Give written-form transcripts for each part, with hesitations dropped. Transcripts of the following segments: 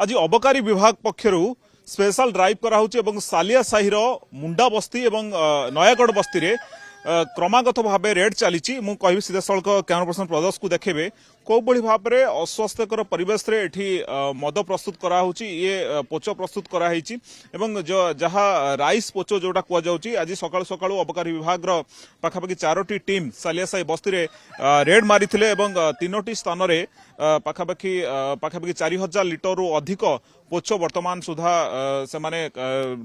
आज अबकारी विभाग पक्षर स्पेशल ड्राइव कराऊँ सालिया साहिर मुंडा बस्ती और नयागढ़ बस्ती रे क्रमागत भाव रेड चली मुझे सीधा सड़क कैमरा पर्सन प्रदर्श को देखिए कौ भाव में अस्वास्थ्यकर परिवेश रे एठी मद प्रस्तुत कराऊँची ये पोच प्रस्तुत कराई जहाँ राइस पोच जोटा कहुच्छी आज सकाळु सकाळु अबकारी विभाग पाखापाखि 4टी टीम सालिया साही बस्ती रे रेड मारी 3टी स्थान में पाखापाखि 4000 लिटर रु अधिक पोच वर्तमान सुधा से माने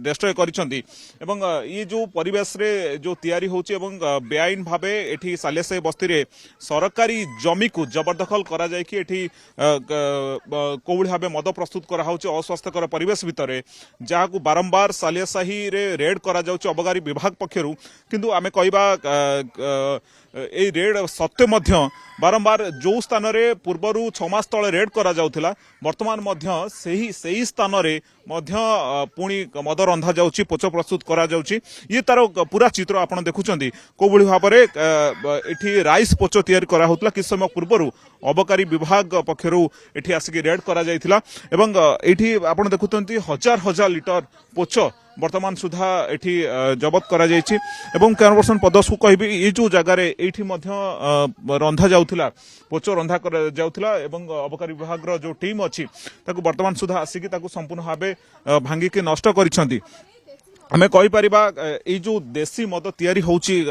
डिस्ट्रॉय करिसेंती एवं ये जो परिवेश रे जो तैयारी होची एवं बेआईन भावे एठी सालिया साही बस्ती रे सरकारी जमी को जबरदखल करा जाय कि एठी कोउली भावे मद प्रस्तुत करा होची अस्वास्थ्यकर परिवेश भितरे जहाकू बारंबार सालिया साही रे रेड करा जाउची अबकारी विभाग पक्षरु किंतु आमे कहबा ए रेड सत्य मध्य बारंबार जो स्थान रे पूर्वरु 6 मास तले रेड करा जाउथिला वर्तमान मध्य सही स्थान रे मध्य पुणी मद रंधा जाउची पोच प्रस्तुत करा जाउची ये तार पूरा चित्र आपण देखुचंदी कोबुली भाबरे एठी राइस पोच तैयार करा होतला कि समय पूर्वरु अबकारी विभाग पक्षरु एठी आसिक रेड करा जायथिला एवं एठी आपण देखुचंती हजार हजार लिटर पोच वर्तमान सुधा एठी जबत करा जायछि एवं कैमरा पर्सन पदस को कहबी ये जो जगह रे एठी मध्य रंधा जाउथिला पोच रंधा कर जाउथिला एवं अबकारी विभाग रो जो टीम अछि ताकू वर्तमान सुधा आसिकी ताकू संपूर्ण भाबे भांगी के नष्ट करिसंती हमें कहि परिबा ए जो देसी मद तैयारी होउची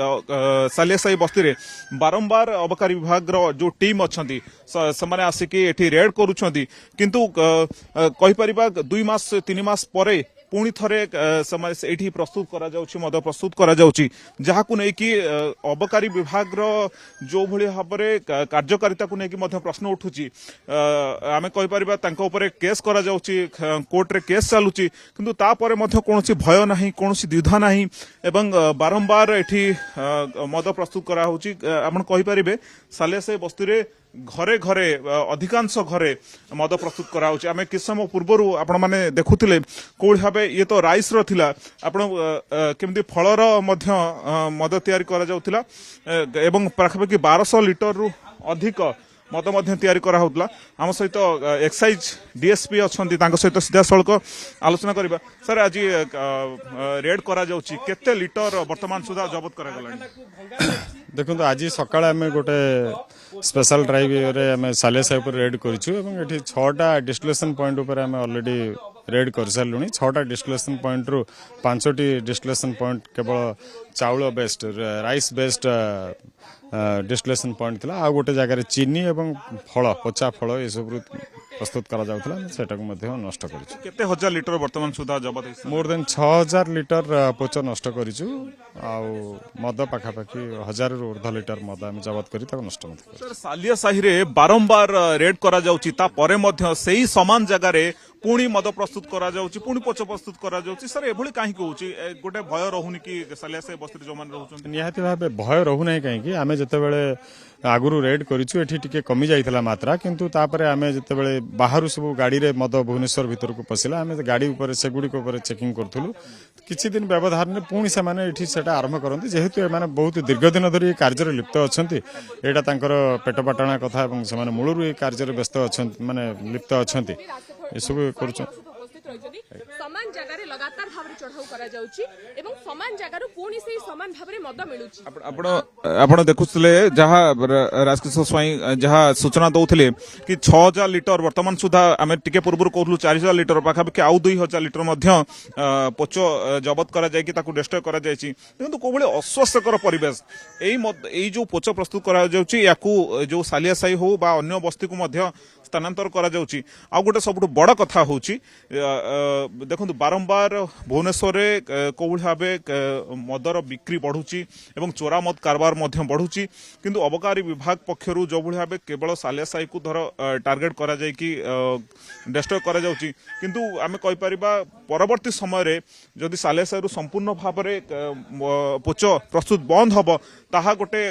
सालिया साही बस्ती रे बारंबार अबकारी विभाग रो जो टीम अछंती समाने आसिकी एठी रेड करूछंती किंतु कहि परिबा 2 मास 3 मास परे पुणी थरे एठी प्रस्तुत करा जाउची मद प्रस्तुत करा जाउची जहाकू नै कि अबकारी विभाग रो जो भली भाबरे कार्यकारिता को नै कि मध्य प्रश्न उठुची आमे कहि परिबा तांको ऊपर केस करा जाउची कोर्ट रे केस चालुची किंतु ता परे मध्य कोनोसी भय नाही कोनोसी द्विधा नाही एवं बारंबार एठी मद प्रस्तुत करा होची आपण कहि परिबे सालिया साही बस्ती रे घरे घरे अधिकांश घरे मद प्रस्तुत कराउची आमे किस समय पूर्वरु आपण माने देखुथिले कोइ भाबे ये तो राइस रो थिला आपण केमदी फळर मध्य मद तयारी करा जाउथिला एवं पाखापाखि 1200 लिटर रु अधिक मद मध्य तयारी करा होतला हम सहित एक्साइज डीएसपी अछंती तांको सहित सीधा सड़क आलोचना करबा सर आज रेड करा जाउची केते लिटर वर्तमान सुधा जबत करा गलानी देखो आज सकाळ आमे गोटे स्पेशल ड्राइव रे आमे सालिया साही पर रेड करिछु एवं एठी 6टा डिस्टिलेशन पॉइंट ऊपर आमे ऑलरेडी रेड कर सारूनी 6टा डिस्टिलेशन पॉइंट रु 5टी डिस्टिलेशन पॉइंट केवल चाउल based rice based distillation point थिला आ गोटे जगह चीनी एवं फल पचा फल ये सब प्रस्तुत करा जाउथला सेटा को मध्ये नष्ट करिछु केते हजार लिटर वर्तमान सुधा जबत मोर देन 6000 लिटर पोच नष्ट करिछु आ मद पाखापाखि 1000 रु ऊर्ध्व लिटर मद हम जबत करी ताको नष्ट मत सर सालिया साही रे बारंबार रेड करा जाउची ता परे मध्ये सेही समान जगह रे पुणी मद प्रस्तुत करा जाउची पुणी पोच प्रस्तुत करा जाउची सर एभली काहे कहूची गोटे भय रहउनी कि सालिया साही बस्ती जो मान रहउछन निहाती भाबे भय रहु नै काहे कि आमे जते बेले आगुरु रेड करिछु एठी टिके कमी जाइथिला मात्रा किंतु तापरे आमे जते बेले बाहरु सब गाड़ी रे मद भुवनेश्वर भीतर को पसिला आमे गाड़ी ऊपर से गुडी को ऊपर चेकिंग करथुलु किछि दिन व्यवधान ने पुणी से माने एठी सेटा आरंभ करंती जेहेतु ए माने बहुत दीर्घ दिन धरि कार्य रे लिप्त अछंती एटा तांकर पेट पाटणा कथा एवं से माने मूलरु ए कार्य रे व्यस्त अछंती माने लिप्त अछंती ए सब करूछ समान जगह रे लगातार भाव रे चढ़ाऊ करा जाउची एवं समान जगह रो पुणी से समान भाव रे मद मिलुची आपण देखुतले जहा राजकिशोर स्वाई जहा सूचना दउथले कि 6000 लिटर वर्तमान सुधा आमे टिके पूर्व कहलु 4000 लिटर पाखापाखि आउ 2000 लिटर मध्य पोच जबत करा जाय कि ताकू डिस्ट्रॉय करा जायची किंतु कोबळे अस्वास्थ्यकर परिवेश एई जो पोच प्रस्तुत करा जाउची याकू जो सालिया साही हो बा अन्य बस्ती को मध्य स्थानांतर करा जाउची आ गोटे सबुठ बड़ कथा होउची देखो बारंबार भुवनेश्वर रे कोबुल भाबे मदर बिक्री बढ़ुची एवं चोरा मद कारबार मध्य बढ़ुची किंतु अबकारी विभाग पक्षरु जो भली भाबे केवल सालिया साही को धर टार्गेट करा जाय कि डिस्ट्रॉय करा जाउची किंतु आमे कहि परिबा परवर्ती समय रे जदि सालिया साही रु संपूर्ण भाव रे पोच प्रस्तुत बंद हबो ताहा गोटे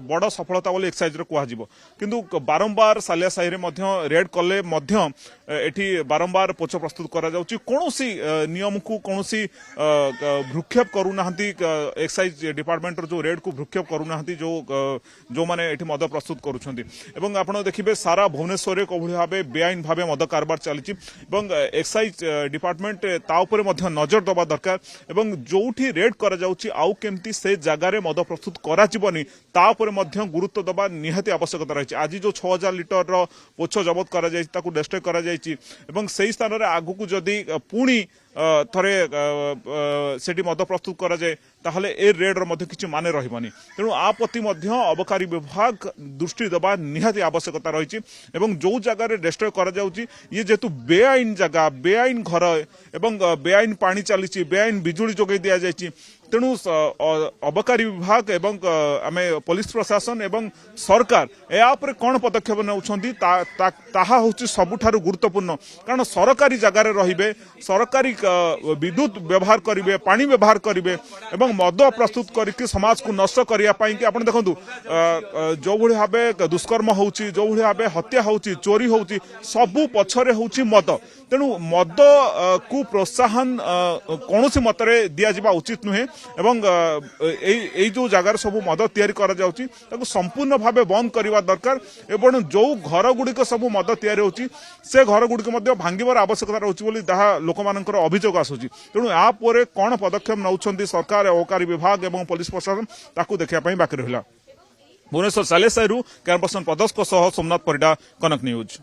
बड़ सफलता बोली एक्साइज रे कुहा जिवो किंतु बारंबार सालिया साही रे मध्य रेड कले मध्य एठी बारंबार पोछ प्रस्तुत करा जाउची कोनोसी नियम को कोनोसी भ्रुक्षेप करूनाहंती एक्साइज डिपार्टमेंट जो रेड को भ्रुक्षेप करूनाहंती जो माने एठी मद प्रस्तुत करूछंती एवं आपण देखिबे सारा भुवनेश्वर रे कोभଳି भाबे बेआईन भाबे मद कारबार चलीची एवं एक्साइज डिपार्टमेंट ता ऊपर मध्य नजर दबा दरकार एवं जोठी रेड करा जाउची आउ केमती से जगह रे मद प्रस्तुत करा जिवनी ता ऊपर मध्य गुरुत्व दबा निहाती आवश्यकता रही आज जो 6000 लिटर रो पोछ जबत करा जाय ताकू डिस्ट्रॉय करा जाय एवं सही स्थान रे आगु को जदी पुणी थरे सेठी मद प्रस्तुत करा जाय ताहले ए रेड रो मध्य किछि माने रहिबनी तेणु आ प्रति मध्य अबकारी विभाग दृष्टि देबा निहाती आवश्यकता रही एवं जो जगह रे डिस्ट्रॉय करा जाउची ये जेतु बेआईन जगह बेआईन घर एवं बेआईन पानी चलीची बेआईन बिजुली जोगै दिया जायची तेणु अबकारी विभाग एवं आमे पुलिस प्रशासन एवं सरकार या पर कौन पदक्षेप नौछंती ताहा होची सबुठारु गुरुत्वपूर्ण कारण सरकारी जगह रे रहिबे सरकारी विद्युत व्यवहार करिवे पानी व्यवहार करिवे एवं मद प्रस्तुत करके समाज को नष्ट करिया पई कि आपण देखंतु जो भଳି भाबे दुष्कर्म होउची जो भଳି भाबे हत्या होउची चोरी होउची सबु पछरे होउची मद तेणु मद को प्रोत्साहन कोनोसी मतरे दिया जिबा उचित नुहे एवं एई जो जगार सब मद तैयारी करा जाउची ताको संपूर्ण भाबे बंद करबा दरकार एवं जो घर गुड़िक सब मद तैयारी होउची से घर गुड़िक मध्य भांगिबार आवश्यकता रहउची बोली ताहा लोकमानकर अभियोग आसुची तेणु आ परे कोन पदक्षेप नउछंती सरकार अबकारी विभाग एवं पुलिस प्रशासन ताकू देखिया पई बाकी रहिला भुवनेश्वर सालेसाईरू कैमरा पर्सन प्रदर्श को सह सोमनाथ परिडा कनक न्यूज।